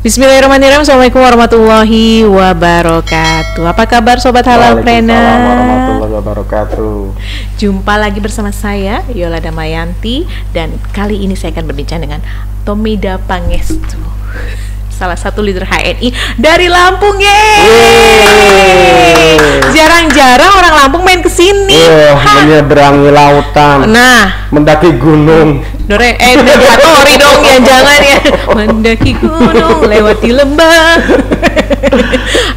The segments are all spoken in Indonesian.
Bismillahirrahmanirrahim. Assalamualaikum warahmatullahi wabarakatuh. Apa kabar Sobat Halal Planner? Waalaikumsalam warahmatullahi wabarakatuh. Jumpa lagi bersama saya Yola Damayanti. Dan kali ini saya akan berbincang dengan Tomida Pangestu, salah satu leader HNI dari Lampung. Jarang-jarang orang Lampung main kesini. Menyeberangi lautan, Nah, mendaki gunung. Sorry dong ya, jangan ya. Mendaki gunung, lewati lembah.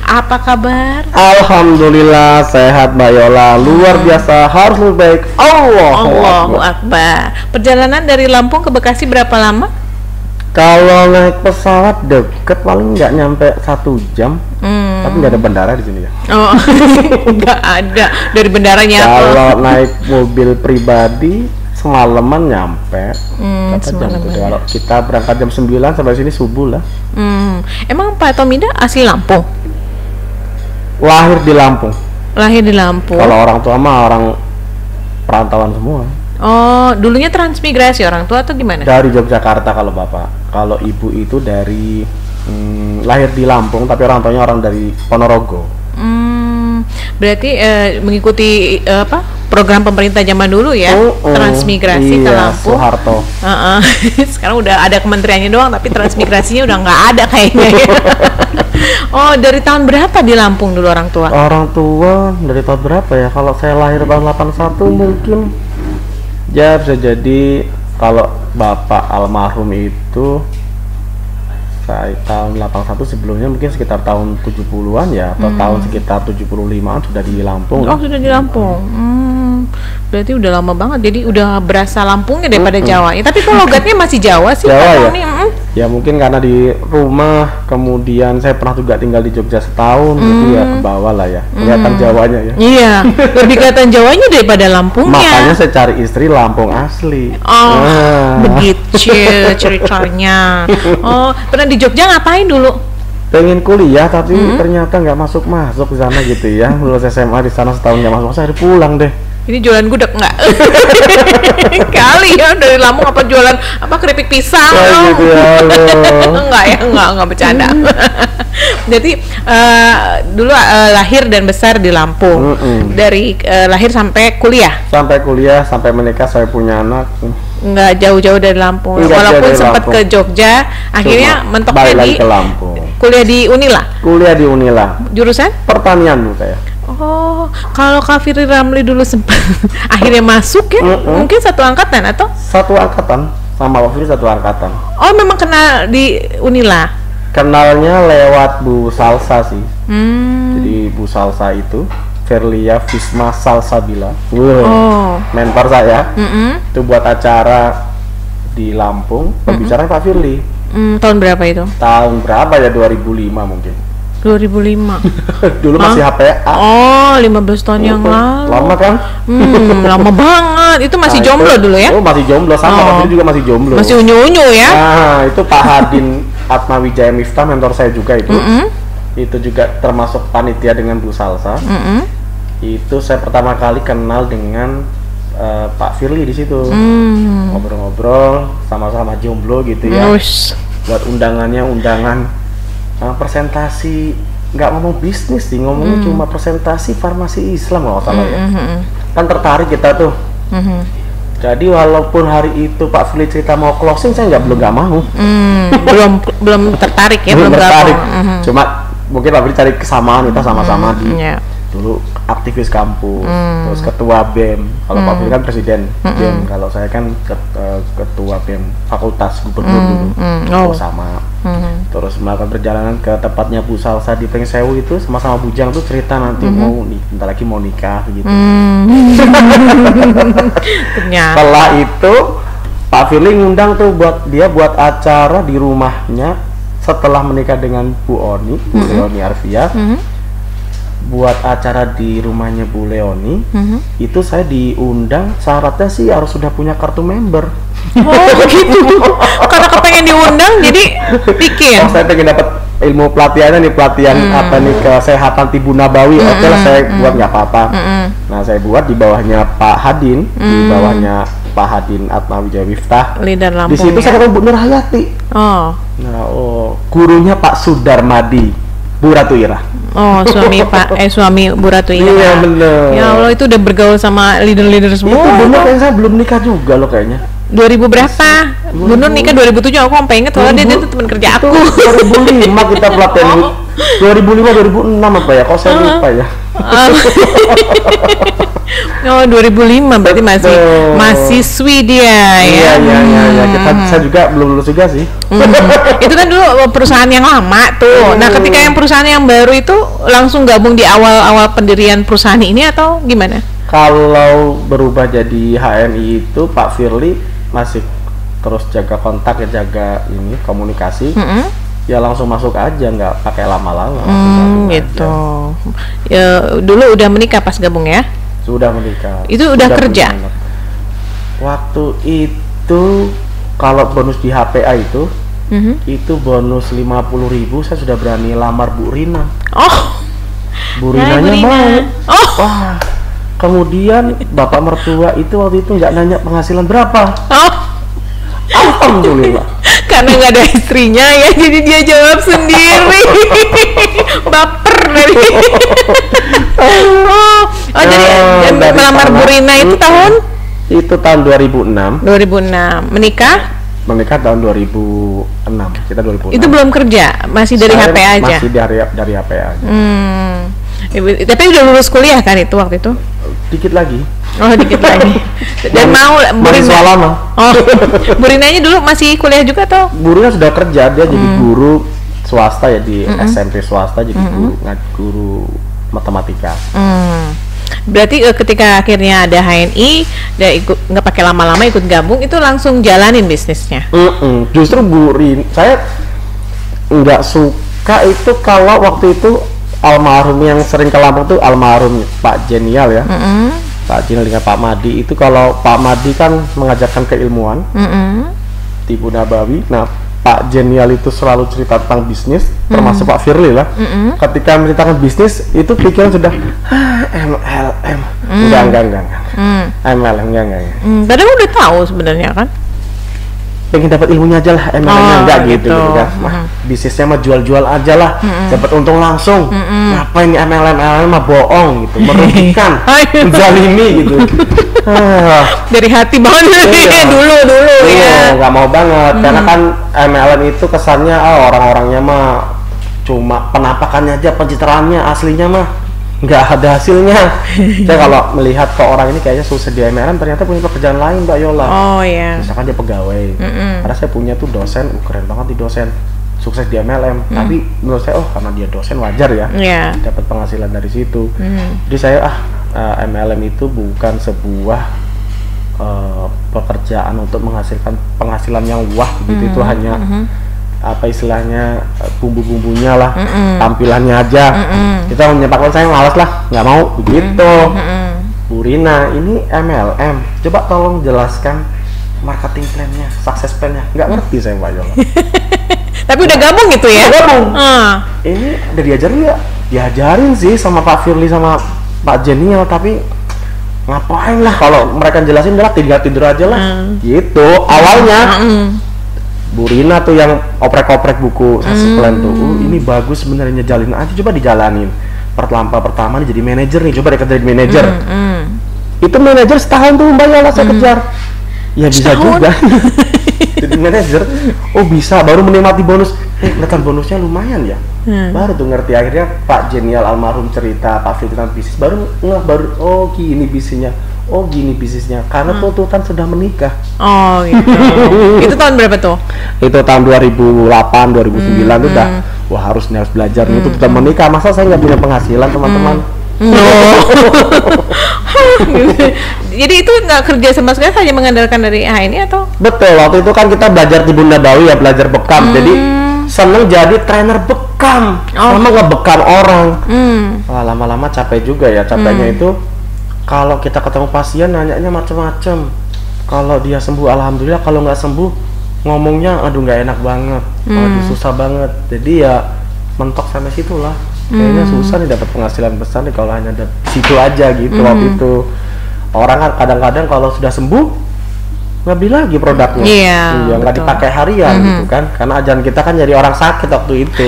Apa kabar? Alhamdulillah sehat Mbak Yola, luar biasa, harus lebih baik. Allahu Akbar. Perjalanan dari Lampung ke Bekasi berapa lama? Kalau naik pesawat deket paling nggak nyampe 1 jam. Tapi nggak ada bandara di sini ya. Oh, nggak ada. Dari bendaranya apa? Kalau naik mobil pribadi semalaman nyampe. Semalaman. Kalau kita berangkat jam 9 sampai sini subuh lah. Emang Pak Tomida asli Lampung? Lahir di Lampung. Lahir di Lampung. Kalau orang tua mah orang perantauan semua. Oh, dulunya transmigrasi orang tua atau gimana? Dari Yogyakarta kalau bapak. Kalau ibu itu dari lahir di Lampung tapi orang tuanya orang dari Ponorogo. Berarti mengikuti program pemerintah zaman dulu ya, transmigrasi ke Lampung. Soeharto. Sekarang udah ada kementeriannya doang, tapi transmigrasinya udah nggak ada kayaknya ya. Oh, dari tahun berapa di Lampung dulu orang tua? Orang tua dari tahun berapa ya? Kalau saya lahir tahun 81 mungkin ya bisa jadi. Kalau bapak almarhum itu saya tahun 81, sebelumnya mungkin sekitar tahun 70-an ya, atau tahun sekitar 75-an sudah di Lampung. Oh, sudah di Lampung. Berarti udah lama banget, jadi udah berasa Lampungnya daripada Jawanya. Tapi kok logatnya masih Jawa sih? Jawa ya? Ya mungkin karena di rumah, kemudian saya pernah juga tinggal di Jogja setahun, gitu ya, ke bawah lah ya, kelihatan Jawanya ya. Iya, lebih kelihatan Jawanya daripada Lampungnya. Makanya saya cari istri Lampung asli. Oh, begitu ceritanya. Oh, pernah di Jogja ngapain dulu? Pengen kuliah tapi ternyata nggak masuk di sana gitu ya. Lulus SMA di sana setahun nggak masuk, saya pulang deh. Ini jualan gudeg nggak? Kali ya dari Lampung apa jualan keripik pisang? Gitu ya, enggak ya, enggak bercanda. Jadi dulu lahir dan besar di Lampung. Dari lahir sampai kuliah. Sampai kuliah, sampai menikah, saya punya anak. Nggak jauh-jauh dari Lampung. Walaupun sempat ke Jogja, akhirnya mentoknya di Lampung. Kuliah di Unila. Kuliah di Unila. Jurusan? Pertanian dulu saya. Oh, kalau Kak Firly Ramli dulu sempat akhirnya masuk ya? Mungkin satu angkatan atau? Satu angkatan, sama Pak Firly satu angkatan. Oh, memang kenal di Unila? Kenalnya lewat Bu Salsa sih. Jadi Bu Salsa itu Verlia Visma Salsabila, mentor saya. Itu buat acara di Lampung, pembicaraan Pak Firly. Tahun berapa itu? Tahun berapa ya, 2005 mungkin. 2005. Dulu masih HPA. Oh, 15 tahun yang lalu. Lama kan? Lama banget. Itu masih jomblo dulu ya? Oh, masih jomblo, sama waktu juga masih jomblo. Masih unyu-unyu ya? Nah, itu Pak Hadin Atma Wijaya Miftah, mentor saya juga itu. Itu juga termasuk panitia dengan Bu Salsa. Itu saya pertama kali kenal dengan Pak Firly di situ. Ngobrol-ngobrol, sama-sama jomblo gitu ya. Buat undangannya presentasi, nggak ngomong bisnis sih, ngomongnya cuma presentasi farmasi Islam kalau salah ya. Kan tertarik kita tuh. Jadi walaupun hari itu Pak Firly cerita mau closing, saya nggak mau. belum tertarik ya, belum tertarik. Cuma mungkin Pak Firly cari kesamaan, kita sama-sama di dulu aktivis kampus, terus ketua BEM. Kalau Pak Firly kan presiden BEM, kalau saya kan ketua BEM fakultas gubernur dulu. Sama. Terus melakukan perjalanan ke tempatnya Bu Salsa di Pengsewu itu, sama-sama bujang tuh cerita nanti bentar lagi mau nikah gitu. Setelah itu Pak Firly ngundang tuh buat acara di rumahnya setelah menikah dengan Bu Oni, Bu Leoni Arfia. Buat acara di rumahnya Bu Leoni, itu saya diundang, syaratnya sih harus sudah punya kartu member. Oh begitu, karena kepengen diundang jadi bikin. Saya pengen dapat ilmu pelatihannya nih, pelatihan kesehatan Tibu Nabawi. Oke lah, saya buat nggak apa-apa. Nah, saya buat di bawahnya Pak Hadin, di bawahnya Pak Hadin Atmawijaya Miftah. Leader Lampung. Di situ saya ketemu Bu Nur Hayati. Oh. Nah, gurunya Pak Sudarmadi Bu Ratu Ira. Oh, suami Bu Ratu Ira. Iya bener. Ya Allah, itu udah bergaul sama leader-leader semua. Itu Bu Nur kayaknya saya belum nikah juga loh kayaknya. 2000 berapa? Bu Nur nikah 2007, aku sampai inget soalnya dia tuh teman kerja aku. 2005 kita pelatihan. 2005 2006 apa ya? Kok saya lupa ya? Oh, 2005 berarti masih mahasiswi dia ya. Iya. Saya juga belum lulus juga sih. Itu kan dulu perusahaan yang lama tuh. Nah, ketika yang perusahaan yang baru itu langsung gabung di awal-awal pendirian perusahaan ini atau gimana? Kalau berubah jadi HNI itu Pak Firly masih terus jaga kontak ya, jaga ini komunikasi. Ya langsung masuk aja, nggak pakai lama-lama. Gitu. Ya, dulu udah menikah pas gabung ya? Sudah menikah. Itu udah kerja? Waktu itu kalau bonus di HPA itu bonus 50.000, saya sudah berani lamar Bu Rina. Oh, Bu Rinanya mau. Oh. Wah, kemudian bapak mertua itu waktu itu nggak nanya penghasilan berapa. Oh. Alhamdulillah. Karena nggak ada istrinya ya, jadi dia jawab sendiri. Baper dari. Jadi melamar Bu Rina itu tahun? Itu tahun 2006. 2006. Menikah tahun 2006. Kita 2006. Itu belum kerja, masih dari HPA aja. Masih dari HPA aja. Tapi udah lulus kuliah kan itu waktu itu? Dikit lagi. Oh, dikit lagi. Dan mau Bu Rina. Lama. Oh, Bu Rinanya dulu masih kuliah juga atau? Bu Rina sudah kerja, dia jadi guru swasta ya di SMP swasta, jadi guru matematika. Berarti ketika akhirnya ada HNI, dia ikut nggak pakai lama-lama ikut gabung, itu langsung jalanin bisnisnya. Justru Bu Rina, saya nggak suka itu kalau waktu itu almarhum yang sering ke Lampung tuh almarhum Pak Jenial ya. Pak Jenial dengan Pak Madi itu, kalau Pak Madi kan mengajarkan keilmuan di Bu Nabawi. Nah, Pak Jenial itu selalu cerita tentang bisnis, termasuk Pak Firly lah. Ketika menceritakan bisnis itu pikiran sudah MLM. Enggak. MLM enggak. Padahal udah tahu sebenarnya kan. Pengen dapat ilmunya aja lah, MLM-nya enggak gitu kan. Bisnisnya mah jual-jual aja lah, dapat untung langsung. Ngapain ini MLM mah bohong gitu, merugikan, menzalimi gitu. Dari hati banget dulu ya. Nggak mau banget, karena kan MLM itu kesannya orang-orangnya mah cuma penampakannya aja, pencitraannya, aslinya mah nggak ada hasilnya. Saya kalau melihat ke orang ini kayaknya sukses di MLM, ternyata punya pekerjaan lain, Mbak Yola. Oh iya. Misalkan dia pegawai. Karena saya punya tuh dosen, keren banget di dosen, sukses di MLM. Tapi menurut saya, karena dia dosen wajar ya, dapat penghasilan dari situ. Jadi saya MLM itu bukan sebuah pekerjaan untuk menghasilkan penghasilan yang wah gitu. Itu hanya apa istilahnya bumbu-bumbunya lah, tampilannya aja. Kita menyepakkan, saya malas lah, nggak mau begitu. Bu Rina, ini MLM, coba tolong jelaskan marketing plan-nya, success plan-nya. Nggak ngerti saya, Mbak Yola. Tapi udah gabung gitu ya? Gabung. Ini udah diajarin nggak? Diajarin sih sama Pak Firly sama Pak Jenial, tapi ngapain lah, kalau mereka jelasin udah tinggal tidur aja lah. Gitu awalnya. Bu Rina tuh yang oprek-oprek buku success plan tuh. Ini bagus sebenarnya, jalin aja, coba dijalanin. Pertama nih jadi manajer nih, coba dia jadi manajer. Itu manajer setahun tuh Mbak Yola saya kejar. Ya bisa juga. Jadi manajer, oh bisa, baru menikmati bonus. Kelihatan bonusnya lumayan ya. Baru tuh ngerti, akhirnya Pak Jenial almarhum cerita Pak Firly tentang bisnis, baru oh gini bisnisnya. Oh gini bisnisnya, karena tuntutan sudah menikah. Oh gitu. Itu tahun berapa tuh? Itu tahun 2008, 2009 tuh udah, wah harus belajar. Itu sudah menikah, masa saya nggak punya penghasilan teman-teman? Jadi itu nggak kerja sama sekali, hanya mengandalkan dari ini atau? Betul, waktu itu kan kita belajar di Bu Nabawi ya, belajar bekam. Jadi seneng jadi trainer bekam, sama ngebekam orang. Wah, lama-lama capek juga ya. Capeknya itu kalau kita ketemu pasien nanyanya macam-macam. Kalau dia sembuh alhamdulillah, kalau nggak sembuh ngomongnya aduh nggak enak banget, aduh susah banget. Jadi ya mentok sampai situ lah. Kayaknya susah nih dapat penghasilan besar nih kalau hanya situ aja gitu. Waktu itu orang kan kadang-kadang kalau sudah sembuh nggak beli lagi produknya. Iya, nggak dipakai harian gitu kan, karena ajaran kita kan jadi orang sakit waktu itu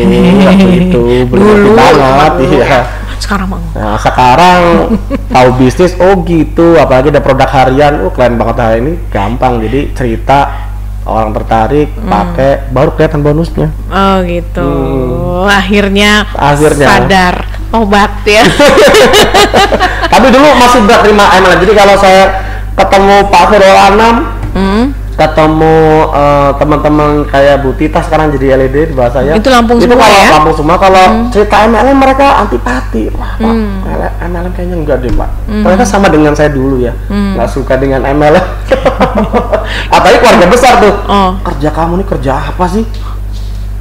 dulu banget. Iya. Sekarang mah. Nah, sekarang tahu bisnis, oh gitu, apalagi ada produk harian, keren banget hari ini, gampang. Jadi cerita orang tertarik, pakai, baru kelihatan bonusnya. Oh gitu. Akhirnya sadar, obat ya. Tapi dulu masih berat terima MLM. Jadi kalau saya ketemu Pak Firul Anam, ketemu teman-teman kayak Bu Tita sekarang jadi LED di bahasa saya. Itu Lampung itu semua kalau ya? Lampung semua. Kalau cerita MLM mereka antipati. Wah, Pak, MLM kayaknya enggak deh, Pak. Ternyata sama dengan saya dulu ya. Nggak suka dengan MLM. Apalagi keluarga besar tuh. Kerja kamu nih kerja apa sih?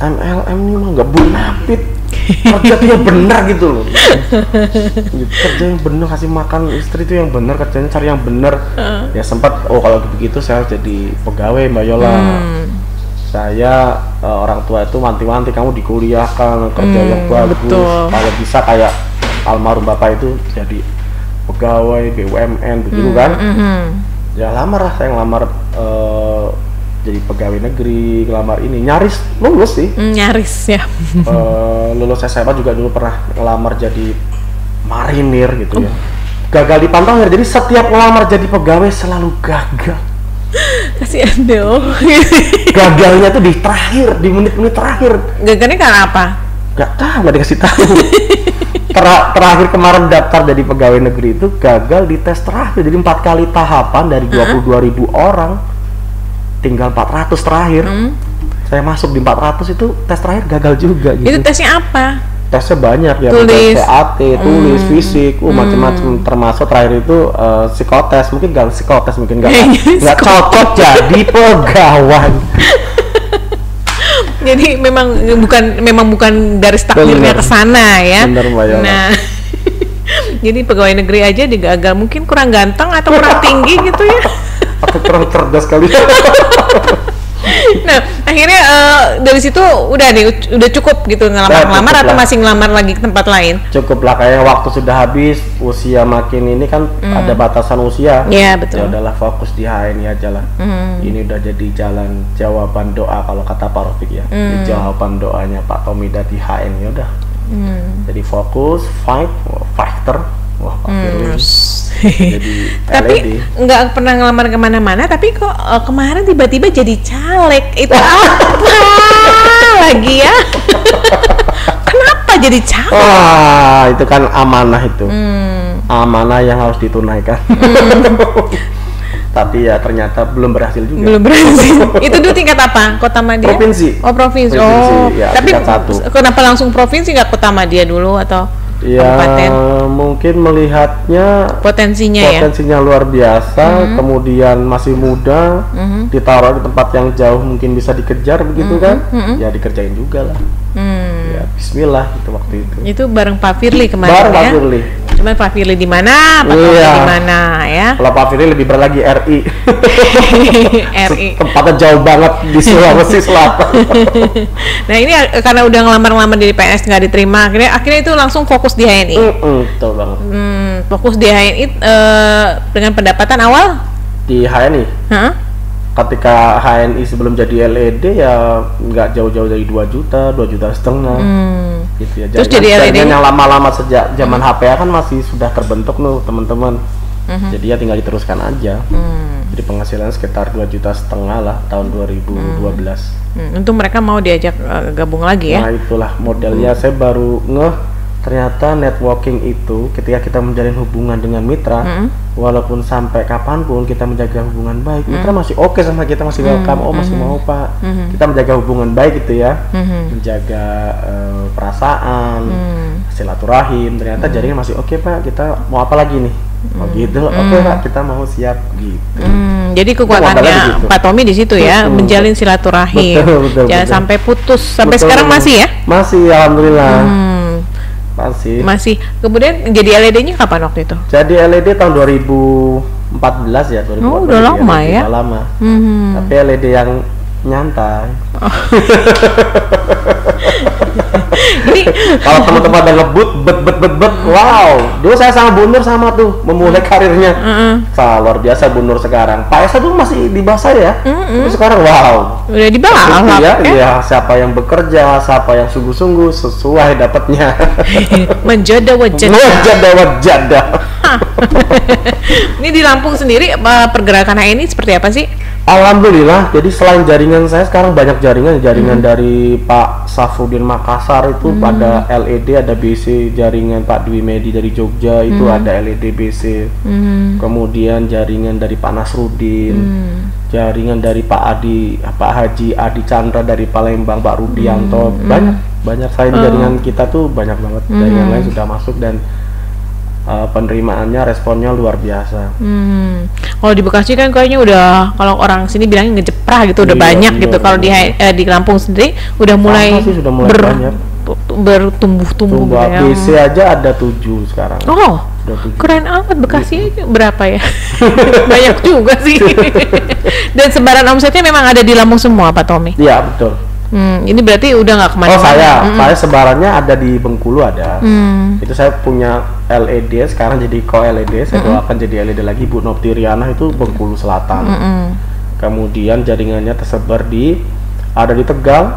MLM ini mah nggak bunapit. Kerja tuh yang benar gitu loh. Kerja yang benar, kasih makan istri itu yang benar, kerjanya cari yang benar. Ya sempat, kalau begitu saya jadi pegawai Mbak Yola. Saya orang tua itu wanti-wanti, kamu dikuliahkan, kerja yang bagus. Kalau bisa kayak almarhum bapak itu jadi pegawai BUMN begitu kan. Ya lamar lah, saya ngelamar jadi pegawai negeri, ngelamar ini, nyaris lulus sih. Nyaris ya. Lulus SMA juga dulu pernah ngelamar jadi marinir gitu ya. Gagal di pantang, jadi setiap ngelamar jadi pegawai selalu gagal. Kasihan deh. Gagalnya tuh di terakhir, di menit-menit terakhir. Gagalnya karena apa? Gak tahu, nggak dikasih tahu. Terakhir kemarin daftar jadi pegawai negeri itu gagal di tes terakhir, jadi 4 kali tahapan dari 22.000 orang. Tinggal 400 terakhir. Saya masuk di 400 itu tes terakhir gagal juga gitu. Itu tesnya apa? Tesnya banyak ya, tulis CAT, tulis, fisik, macam-macam, termasuk terakhir itu psikotes. Mungkin nggak cocok jadi pegawai. Jadi memang bukan garis takdirnya ke sana ya. Bener, Mbak Yola. Nah, jadi pegawai negeri aja digagal, mungkin kurang ganteng atau kurang tinggi gitu ya. Atau kurang cerdas kali. Nah, akhirnya dari situ udah cukup gitu ngelamar-ngelamar atau masih ngelamar lagi ke tempat lain? Cukup lah, kayaknya waktu sudah habis, usia makin ini kan ada batasan usia. Iya, betul. Ya udahlah, fokus di HNI aja lah. Ini udah jadi jalan jawaban doa kalau kata Pak Rafiq ya. Di jawaban doanya Pak Tomida di HNI udah. Jadi fokus, fighter. Wah, Pak Firly. Jadi tapi nggak pernah ngelamar kemana-mana, tapi kok kemarin tiba-tiba jadi caleg, itu apa lagi ya? Kenapa jadi caleg? Wah, itu kan amanah itu, amanah yang harus ditunaikan. Tapi ya ternyata belum berhasil juga. Belum berhasil. Itu dulu tingkat apa? Kota Madia? Provinsi. Oh, provinsi. Oh, ya, tapi tingkat 1. Kenapa langsung provinsi, nggak Kota Madia dulu atau? Ya, mungkin melihatnya potensinya luar biasa, kemudian masih muda, ditaruh di tempat yang jauh mungkin bisa dikejar begitu kan, ya dikerjain juga lah. Ya Bismillah itu waktu itu. Itu bareng Pak Firly kemarin bareng ya? Pak Firly. Cuman Pak Firly di mana, Pak Firly di mana ya? Kalau Pak Firly lebih berat lagi RI. RI. Tempatnya jauh banget di Sulawesi Selatan. Nah ini karena udah ngelamar-ngelamar di PNS nggak diterima, akhirnya itu langsung fokus di HNI. Betul banget. Fokus di HNI dengan pendapatan awal? Di HNI? Ketika HNI sebelum jadi LED ya nggak jauh-jauh dari 2 juta, 2,5 juta. Gitu ya. Terus jadi LED yang lama-lama sejak zaman HPA kan masih sudah terbentuk nih teman-teman. Jadi ya tinggal diteruskan aja. Jadi penghasilannya sekitar 2,5 juta lah tahun 2012. Untung mereka mau diajak gabung lagi ya. Nah itulah modelnya. Saya baru ternyata networking itu ketika kita menjalin hubungan dengan mitra, walaupun sampai kapanpun kita menjaga hubungan baik, mitra masih oke sama kita, masih welcome, masih mau Pak. Kita menjaga hubungan baik gitu ya, menjaga perasaan, silaturahim. Ternyata jaringan masih oke Pak, kita mau apa lagi nih? Oh gitu, oke Pak, kita mau siap gitu. Jadi kekuatannya gitu. Pak Tommy di situ ya, menjalin silaturahim. Jangan sampai putus. Sampai sekarang masih ya? Masih, alhamdulillah. Masih. Kemudian jadi LED-nya kapan waktu itu? Jadi LED tahun 2014 ya, 2014. Oh, udah lama LED, ya? Udah lama. Tapi LED yang nyantai. Kalau teman-teman ada ngebut, bet, wow. Dulu saya sama Bu Nur sama tuh memulai karirnya. Luar biasa Bu Nur sekarang. Pak Esa tuh masih di bawah saya. Tapi sekarang wow. Udah di bawah. Ya, siapa yang bekerja, siapa yang sungguh-sungguh sesuai dapatnya. Menjada wajada. Ini di Lampung sendiri pergerakan HNI seperti apa sih? Alhamdulillah, jadi selain jaringan saya sekarang banyak jaringan dari Pak Safrudin Makassar itu ada LED, ada BC, jaringan Pak Dwi Medi dari Jogja itu ada LED BC, kemudian jaringan dari Pak Nasrudin, jaringan dari Pak Haji Adi Chandra dari Palembang, Pak Rudianto, banyak selain jaringan kita tuh banyak banget jaringan lain sudah masuk dan penerimaannya, responnya luar biasa. Kalau di Bekasi kan kayaknya udah, kalau orang sini bilangnya ngejeprah gitu, udah banyak gitu. Kalau di Lampung sendiri udah mulai banyak bertumbuh-tumbuh gitu ya. BC aja ada 7 sekarang. Oh, keren amat. Bekasi berapa ya? Banyak juga sih. Dan sebaran omsetnya memang ada di Lampung semua, Pak Tommy? Iya, betul. Ini berarti udah nggak kemana-mana. Saya sebarannya ada di Bengkulu ada. Itu saya punya LED sekarang jadi LED. Saya doakan jadi LED lagi Bu Noptiriana itu Bengkulu Selatan. Kemudian jaringannya tersebar ada di Tegal.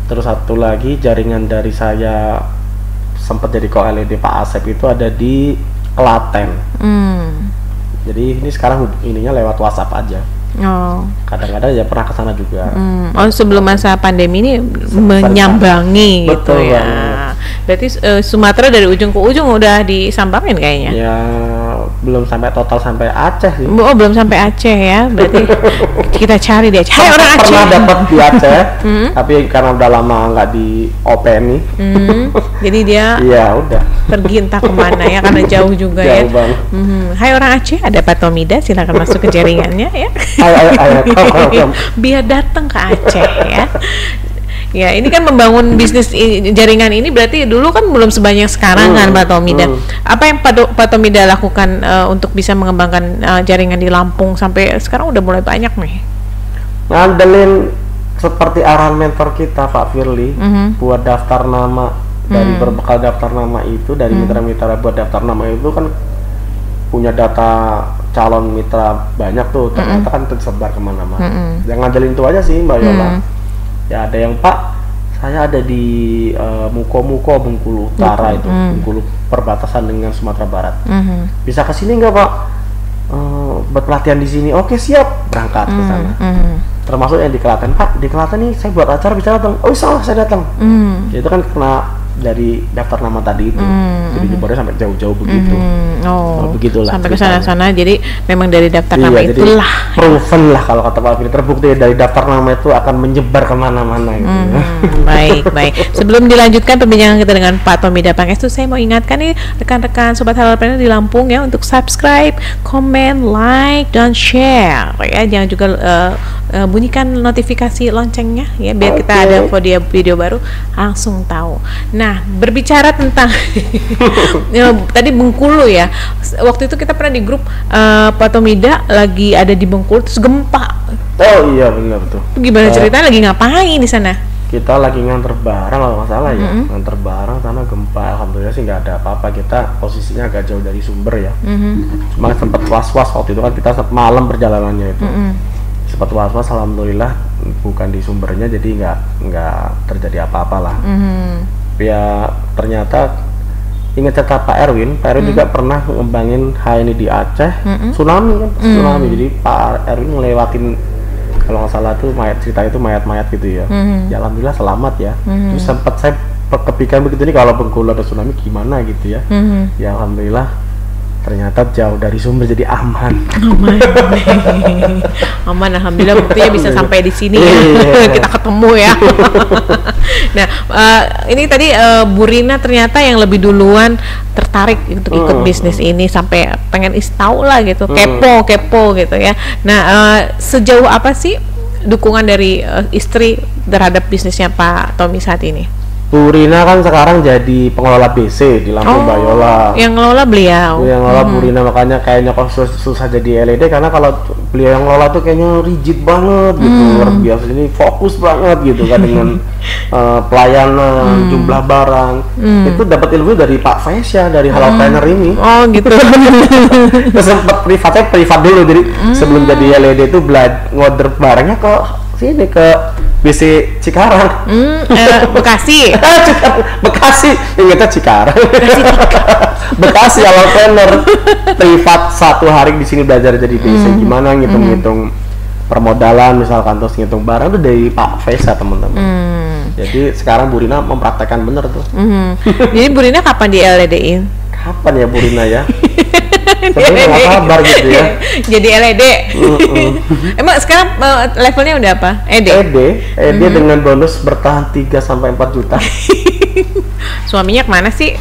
Terus satu lagi jaringan dari saya sempat jadi LED Pak Asep itu ada di Klaten. Jadi ini sekarang ininya lewat WhatsApp aja. Kadang-kadang ya pernah kesana juga. Sebelum masa pandemi ini menyambangi gitu ya. Berarti Sumatera dari ujung ke ujung udah disambangin kayaknya. Ya belum sampai total sampai Aceh sih. Oh, belum sampai Aceh ya. Berarti kita cari deh. Hai orang Aceh. Pernah dapat di Aceh, tapi karena udah lama nggak di openi. Jadi dia udah pergi entah kemana ya, karena jauh juga ya. Hai orang Aceh, ada Pak Tomida, silakan masuk ke jaringannya ya. Ayo. Biar datang ke Aceh ya. Ya, ini kan membangun bisnis jaringan ini berarti dulu kan belum sebanyak sekarang kan Pak Tomida. Apa yang Pak Tomida lakukan untuk bisa mengembangkan jaringan di Lampung sampai sekarang udah mulai banyak nih? Ngandelin seperti arahan mentor kita Pak Firly, buat daftar nama. Dari berbekal daftar nama itu, dari mitra-mitra buat daftar nama itu kan punya data calon mitra banyak tuh, ternyata kan tersebar kemana-mana. Yang ngandelin itu aja sih Mbak Yola. Ya ada yang Pak, saya ada di Muko Bengkulu Utara itu, Bengkulu perbatasan dengan Sumatera Barat. Bisa ke sini nggak Pak? Buat pelatihan di sini. Oke siap, berangkat ke sana. Termasuk yang di Klaten, Pak di Klaten nih saya buat acara bisa datang. Oh salah saya datang. Itu kan karena dari daftar nama tadi itu, jadi nyebarnya sampai jauh-jauh begitu. Begitulah. Sampai ke sana-sana, jadi memang dari daftar nama itulah. Proven lah kalau kata Pak Firly, terbukti dari daftar nama itu akan menyebar kemana-mana gitu. Baik. Sebelum dilanjutkan perbincangan kita dengan Pak Tomida Pangestu, saya mau ingatkan nih rekan-rekan Sobat Halalpreneur di Lampung ya, untuk subscribe, comment, like, dan share ya. Jangan juga bunyikan notifikasi loncengnya ya, biar kita ada video baru langsung tahu. Nah, berbicara tentang tadi Bengkulu ya. Waktu itu kita pernah di grup Pak Tomida lagi ada di Bengkulu terus gempa. Oh iya benar tuh. Gimana ceritanya, lagi ngapain di sana? Kita lagi nganter barang kalau nggak salah ya. Nganter barang sana gempa. Alhamdulillah sih nggak ada apa-apa. Kita posisinya agak jauh dari sumber ya. Cuma sempat was-was waktu itu kan, kita malam perjalanannya itu. Sempat was-was, alhamdulillah bukan di sumbernya, jadi nggak terjadi apa-apa lah. Ya ternyata ingat cerita Pak Erwin juga pernah ngembangin HNI di Aceh, tsunami kan, tsunami. Jadi Pak Erwin ngelewatin kalau nggak salah tuh cerita itu mayat-mayat gitu ya. Ya alhamdulillah selamat ya. Terus sempat saya kepikiran begitu nih, kalau Bengkulu ada tsunami gimana gitu ya. Ya alhamdulillah ternyata jauh dari sumber, jadi aman. Aman, alhamdulillah, buktinya bisa sampai di sini ya. Kita ketemu ya. Nah, ini tadi Bu Rina ternyata yang lebih duluan tertarik untuk ikut bisnis ini, sampai pengen tahu lah gitu, kepo gitu ya. Nah, sejauh apa sih dukungan dari istri terhadap bisnisnya Pak Tommy saat ini? Bu Rina kan sekarang jadi pengelola BC di Lampung Bayola. Yang ngelola beliau. Yang ngelola Bu Rina, makanya kayaknya kok susah jadi LED karena kalau beliau yang ngelola tuh kayaknya rigid banget gitu, luar biasa, ini fokus banget gitu kan dengan pelayanan, jumlah barang. Itu dapat ilmu dari Pak Faisya dari Halal Planner ini. Oh gitu. Terus sempat privat dulu, jadi sebelum jadi LED itu ngorder barangnya ke sini ke BC Cikarang. Bekasi. Bekasi, ingetnya Cikarang. Bekasi Halal Planner privat 1 hari di sini belajar jadi BC gimana ngitung-ngitung permodalan misalkan, terus ngitung barang itu dari Pak Faisal teman-teman. Jadi sekarang Bu Rina mempraktekkan bener tuh. Jadi Bu Rina kapan di LED-in? Kapan ya Bu Rina ya? Sebenarnya nggak kabar gitu ya. Jadi LED. Emang sekarang levelnya udah apa? ED dengan bonus bertahan 3-4 juta. Suaminya kemana sih?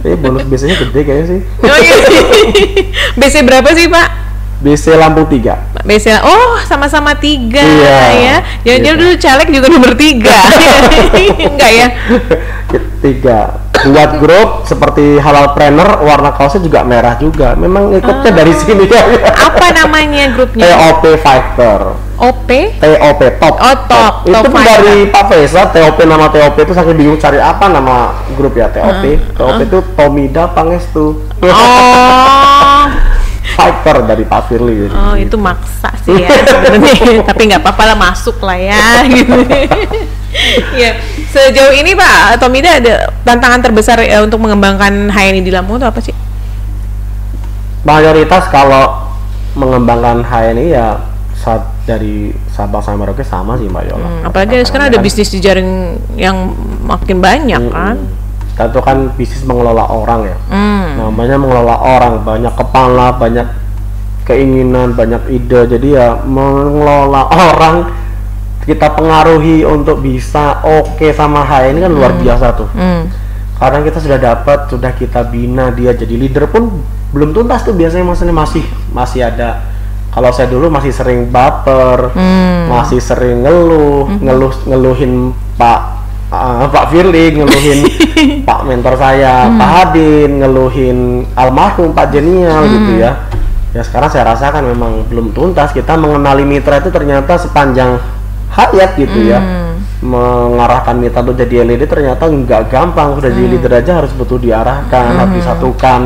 Bonus biasanya gede kayaknya sih. Oh, iya. BC berapa sih Pak? BC Lampung 3. BC, oh sama-sama 3 ya. Jangan-jangan dulu caleg juga nomor 3. Enggak ya? 3. Buat grup seperti Halal Planner, warna kaosnya juga merah juga. Memang ikutnya dari sini ya. Apa namanya grupnya? TOP Fighter. OP? TOP Top. Oh Top. Itu top dari Pak Faisal. TOP, nama TOP itu saking bingung cari apa nama grup ya TOP. TOP itu Tomida Pangestu. Oh. Fighter dari Pak Firly. Oh gitu. Itu maksa sih ya sebenarnya. Tapi nggak apa-apa lah, masuk lah ya gitu. Ya, sejauh ini Pak Tomida ada tantangan terbesar untuk mengembangkan HNI di Lampung itu apa sih? Mayoritas kalau mengembangkan HNI ya dari Sabang sampai Merauke sama sih Mbak Yola. Apalagi sekarang ada bisnis di jaring yang makin banyak kan. Itu kan bisnis mengelola orang ya. Namanya mengelola orang, banyak kepala, banyak keinginan, banyak ide. Jadi ya mengelola orang kita pengaruhi untuk bisa oke sama HNI kan luar biasa tuh. Karena kita sudah dapat, sudah kita bina dia jadi leader pun belum tuntas tuh biasanya, maksudnya masih ada. Kalau saya dulu masih sering baper, masih sering ngeluhin Pak Firly, ngeluhin Pak mentor saya, Pak Hadin, ngeluhin almarhum Pak Jenial gitu ya. Ya sekarang saya rasakan memang belum tuntas. Kita mengenali mitra itu ternyata sepanjang hayat gitu ya. Mengarahkan mitra untuk jadi LED ternyata nggak gampang. Sudah jadi leader aja harus betul diarahkan, harus disatukan,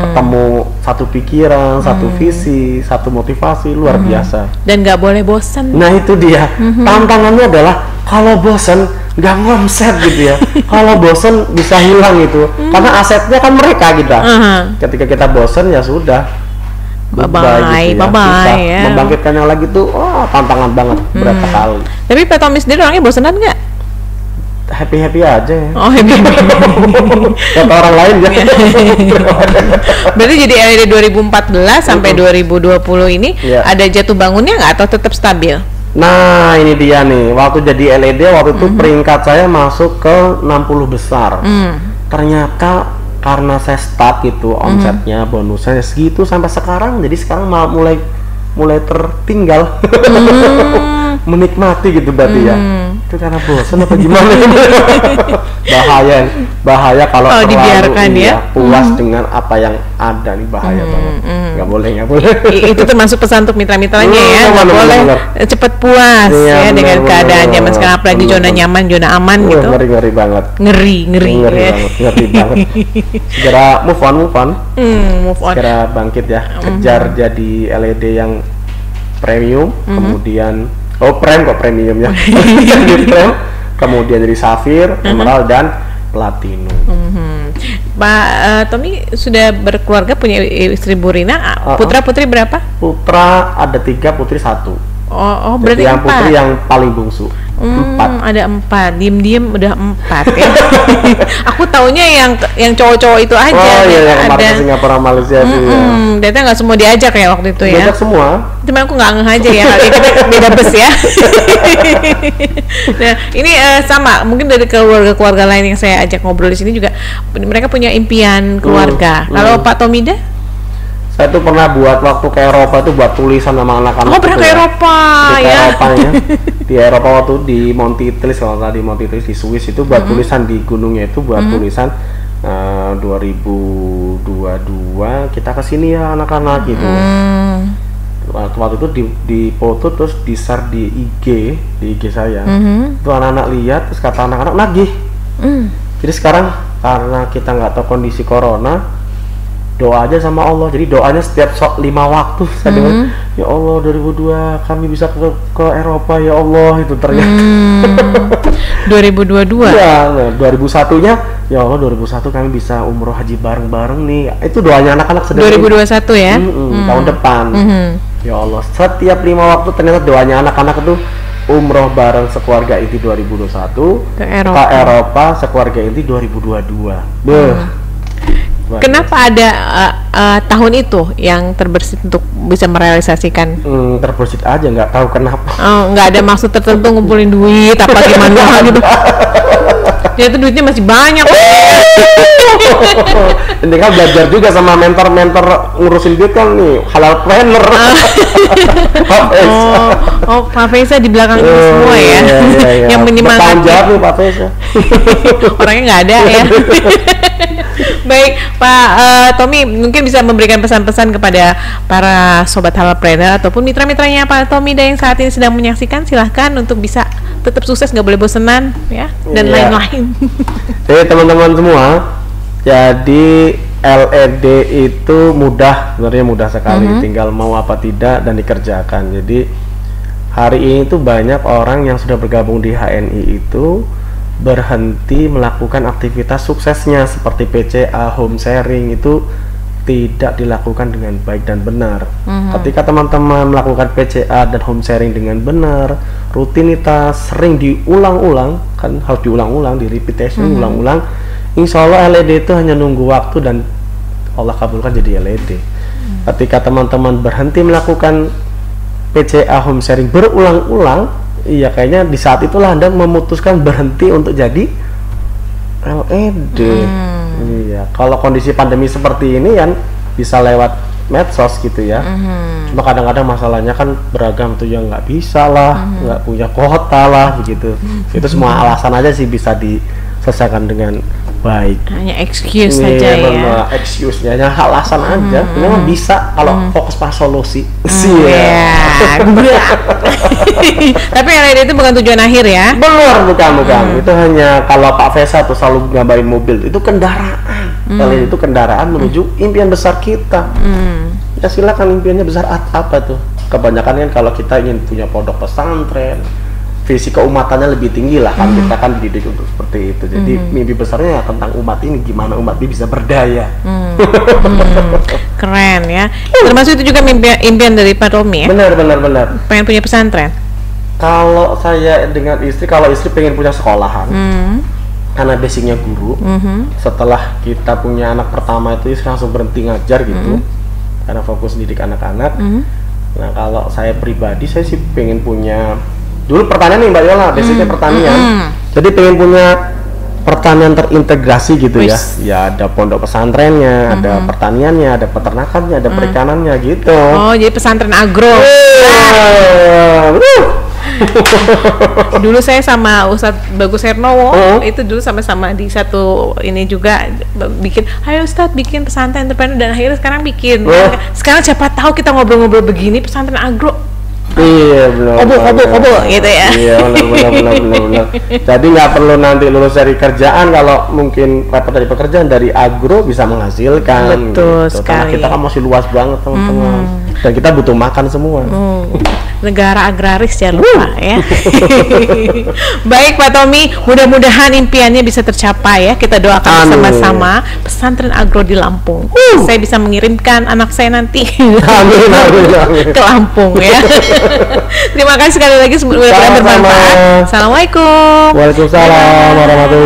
ketemu satu pikiran, satu visi, satu motivasi, luar biasa. Dan nggak boleh bosan. Nah itu dia. Tantangannya adalah kalau bosan nggak ngomset gitu ya. Kalau bosan bisa hilang itu, karena asetnya kan mereka kita. Ketika kita bosan ya sudah. Bye-bye, gitu ya. Bye-bye ya. Membangkitkannya lagi tuh, tantangan banget, berat sekali. Tapi Pak Tommy sendiri orangnya bosenan nggak? Happy-happy aja ya. Oh happy. Kata orang lain ya. Berarti jadi LED 2014 sampai 2020 ini ada jatuh bangunnya nggak atau tetap stabil? Nah ini dia nih, waktu jadi LED waktu itu peringkat saya masuk ke 60 besar. Ternyata karena saya start gitu omsetnya, bonusnya segitu sampai sekarang, jadi sekarang malah mulai tertinggal. Menikmati gitu berarti ya. Itu karena bosan apa gimana? bahaya kalau terlalu dibiarkan ya puas dengan apa yang ada nih, bahaya banget. Nggak boleh. Itu termasuk pesan untuk mitra-mitranya ya, nggak boleh cepet puas ya dengan keadaan zaman sekarang, apalagi zona nyaman, zona aman gitu. Ngeri banget. Ngeri banget. Segera move on. Segera bangkit ya, kejar jadi LED yang premium, kemudian premium ya. Jadi prem, kemudian jadi safir, emerald dan platinum. Pak Tommy sudah berkeluarga, punya istri Bu Rina, putra putri berapa? Putra ada 3, putri 1. Oh berarti yang 4. Putri yang paling bungsu. 4. Ada 4, diem udah 4 ya. Aku taunya yang cowok-cowok itu aja. Oh iya, yang kemarin ke Singapura, Malaysia sih ya. Ternyata nggak semua diajak ya waktu itu ya. Diajak semua. Cuma aku nggak ngeh aja ya, kali kita beda bus ya. Nah ini sama, mungkin dari keluarga lain yang saya ajak ngobrol di sini juga, mereka punya impian keluarga. Kalau Pak Tomida? Saya tuh pernah buat waktu ke Eropa tuh buat tulisan sama anak-anak. Oh, pernah ke Eropa ya? ya? Eropa ya. Di Eropa waktu di Monti Tlis, kalau tadi Monti Tlis di Swiss itu buat tulisan di gunungnya itu buat tulisan 2022 kita kesini ya anak-anak gitu. Waktu itu di foto terus di share di IG saya. Itu anak-anak lihat terus kata anak-anak nagih. Jadi sekarang karena kita nggak tahu kondisi corona, doa aja sama Allah. Jadi doanya setiap 5 waktu saya dengar, ya Allah 2002 kami bisa ke Eropa ya Allah, itu ternyata 2022 ya. Nah, 2001 nya ya Allah 2001 kami bisa umroh haji bareng-bareng nih, itu doanya anak-anak sedang 2021 ya. Tahun depan. Ya Allah, setiap 5 waktu ternyata doanya anak-anak itu umroh bareng sekeluarga inti 2021 ke Eropa sekeluarga inti 2022. Kenapa ada tahun itu yang terbersit untuk bisa merealisasikan? Terbersit aja, nggak tahu kenapa. Oh, nggak ada maksud tertentu ngumpulin duit apa gimana gitu. Ya itu duitnya masih banyak. Ini kan belajar juga sama mentor-mentor ngurusin duit kan nih, halal planner. Pak Feza di belakang itu semua ya, yang menyemangati. Bertanggung jawab nih Pak Feza. Orangnya nggak ada ya. Baik Pak Tommy, mungkin bisa memberikan pesan-pesan kepada para sobat halalpreneur ataupun mitra-mitranya Pak Tommy yang saat ini sedang menyaksikan. Silahkan untuk bisa tetap sukses, nggak boleh bosenan ya, dan lain-lain. Jadi teman-teman semua, jadi LED itu sebenarnya mudah sekali, tinggal mau apa tidak dan dikerjakan. Jadi hari ini tuh banyak orang yang sudah bergabung di HNI itu berhenti melakukan aktivitas suksesnya seperti PCA, home sharing itu tidak dilakukan dengan baik dan benar. Ketika teman-teman melakukan PCA dan home sharing dengan benar, rutinitas sering diulang-ulang, kan harus diulang-ulang, di repetition, ulang-ulang, insya Allah LED itu hanya nunggu waktu dan Allah kabulkan jadi LED. Ketika teman-teman berhenti melakukan PCA home sharing berulang-ulang, iya kayaknya di saat itulah Anda memutuskan berhenti untuk jadi LED. Iya, kalau kondisi pandemi seperti ini kan bisa lewat medsos gitu ya. Cuma kadang-kadang masalahnya kan beragam tuh, yang nggak bisa lah, nggak punya kuota lah begitu. Itu semua alasan aja sih bisa diselesaikan dengan baik. Hanya excuse saja ya. Excuse-nya hanya alasan aja. Memang bisa kalau fokus pas solusi. Tapi LED itu bukan tujuan akhir ya? Bukan. Itu hanya kalau Pak Fesa tuh selalu gambarin mobil, itu kendaraan. LED itu kendaraan menuju impian besar kita. Ya silakan, impiannya besar apa tuh? Kebanyakan kan kalau kita ingin punya pondok pesantren, visi keumatannya lebih tinggi lah kan, kita kan dididik untuk seperti itu. Jadi mimpi besarnya tentang umat ini, gimana umat ini bisa berdaya. Keren ya. Termasuk itu juga impian dari Pak Tommy ya? Benar. Pengen punya pesantren? Kalau saya dengan istri, kalau istri pengen punya sekolahan, karena basicnya guru. Setelah kita punya anak pertama itu istri langsung berhenti ngajar gitu, karena fokus didik anak-anak. Nah kalau saya pribadi, saya sih pengen punya, dulu pertanian nih Mbak Yola, basicnya pertanian. Jadi pengen punya pertanian terintegrasi gitu ya. Ya ada pondok pesantrennya, ada pertaniannya, ada peternakannya, ada perikanannya gitu. Oh, jadi pesantren agro. Dulu saya sama Ustadz Bagus Hernowo, itu dulu sama-sama di satu ini juga bikin, ayo Ustadz bikin pesantren entrepreneur, dan akhirnya sekarang bikin. Sekarang siapa tahu kita ngobrol-ngobrol begini pesantren agro. Iya, Obol gitu ya. Iya, benar. Jadi nggak perlu nanti lulus dari kerjaan, kalau mungkin repot dari pekerjaan, dari agro bisa menghasilkan. Betul gitu. sekali. Karena kita kan masih luas banget teman-teman, dan kita butuh makan semua. Negara agraris ya lupa ya. Baik Pak Tommy, mudah-mudahan impiannya bisa tercapai ya. Kita doakan bersama-sama pesantren agro di Lampung. Saya bisa mengirimkan anak saya nanti ke Lampung ya. Terima kasih sekali lagi, semoga bermanfaat. Assalamualaikum. Waalaikumsalam warahmatullahi